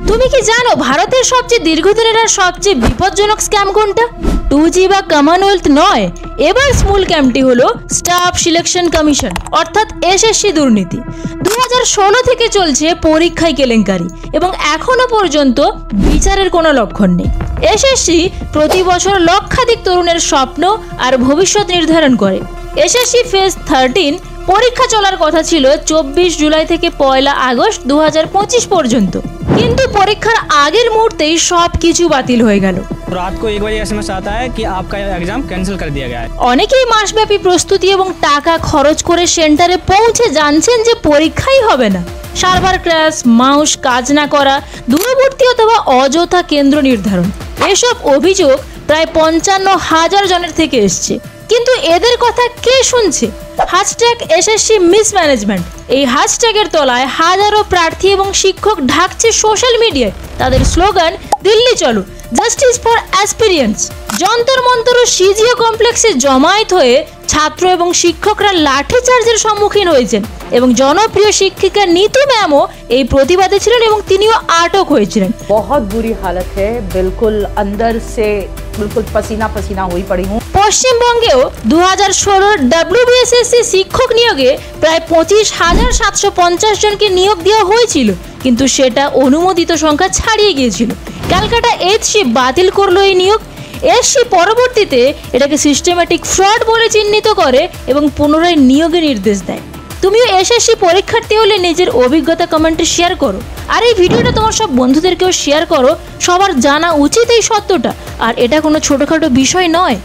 তুমি কি জানো ভারতের সবচেয়ে দীর্ঘদিনের আর সবচেয়ে বিপজ্জনক স্ক্যাম কোনটা? 2G বা কমনওয়েলথ নয়, এবার স্মুল ক্যাম্পটি হলো স্টাফ সিলেকশন কমিশন অর্থাৎ এসএসসি দুর্নীতি। 2016 থেকে চলছে পরীক্ষায় কেলেঙ্কারি এবং এখনো পর্যন্ত বিচারের কোনো লক্ষণ নেই। এসএসসি প্রতি বছর লক্ষাধিক তরুণের স্বপ্ন আর ভবিষ্যৎ নির্ধারণ করে। এসএসসি ফেজ 13 পরীক্ষা চলার কথা ছিল 24 জুলাই থেকে 1 আগস্ট 2025 পর্যন্ত, কিন্তু পরীক্ষার আগের মুহূর্তেই সব কিছু বাতিল হয়ে গেল। रात को 1 बजे एसएमएस आता है कि आपका एग्जाम कैंसिल कर दिया गया है। অনেকেই মাসব্যাপী প্রস্তুতি এবং টাকা খরচ করে সেন্টারে পৌঁছে জানছেন যে পরীক্ষাই হবে না। সার্ভার ক্র্যাশ, মাউস কাজ না করা, দূরবর্তী অথবা অযথা কেন্দ্র নির্ধারণ, এসব অভিযোগ প্রায় 55,000 জনের থেকে এসছে। কিন্তু এদের কথা কে শুনছে? হ্যাশট্যাগ এসএসসি মিসম্যানেজমেন্ট, এই হ্যাশট্যাগের তলায় হাজারো প্রার্থী এবং শিক্ষক ঢাকছে সোশ্যাল মিডিয়ায় তাদের স্লোগান দিল্লি চলো, justice for অ্যাসপিরিয়েন্স। Jantar Mantar O CGO কমপ্লেক্সে জমায়েত হয়ে ছাত্র এবং শিক্ষকরা লাঠিচার্জের সম্মুখীন হয়েছেন এবং জনপ্রিয় শিক্ষিকা নীতু ম্যামও এই প্রতিবাদে ছিলেন এবং তিনিও আটক হয়েছিলেন। बहुत बुरी हालत है, बिल्कुल अंदर से बिल्कुल पसीना पसीना हुई पड़ी हूँ। পশ্চিমবঙ্গেও 2016 WBSSC শিক্ষক নিয়োগে প্রায় 25,750 জনকে নিয়োগ দেওয়া হয়েছিল, কিন্তু সেটা অনুমোদিত সংখ্যা ছাড়িয়ে গিয়েছিল। ক্যালকাটা এইচসি বাতিল করলো এই নিয়োগ। এসসি পরবর্তীতে এটাকে সিস্টেম্যাটিক ফ্রড বলে চিহ্নিত করে এবং পুনরায় নিয়োগের নির্দেশ দেয়। তুমিও এসএসসি পরীক্ষার্থী হলে নিজের অভিজ্ঞতা কমেন্টে শেয়ার করো, আর এই ভিডিওটা তোমার সব বন্ধুদেরকেও শেয়ার করো। সবার জানা উচিত এই সত্যটা, আর এটা কোনো ছোটোখাটো বিষয় নয়।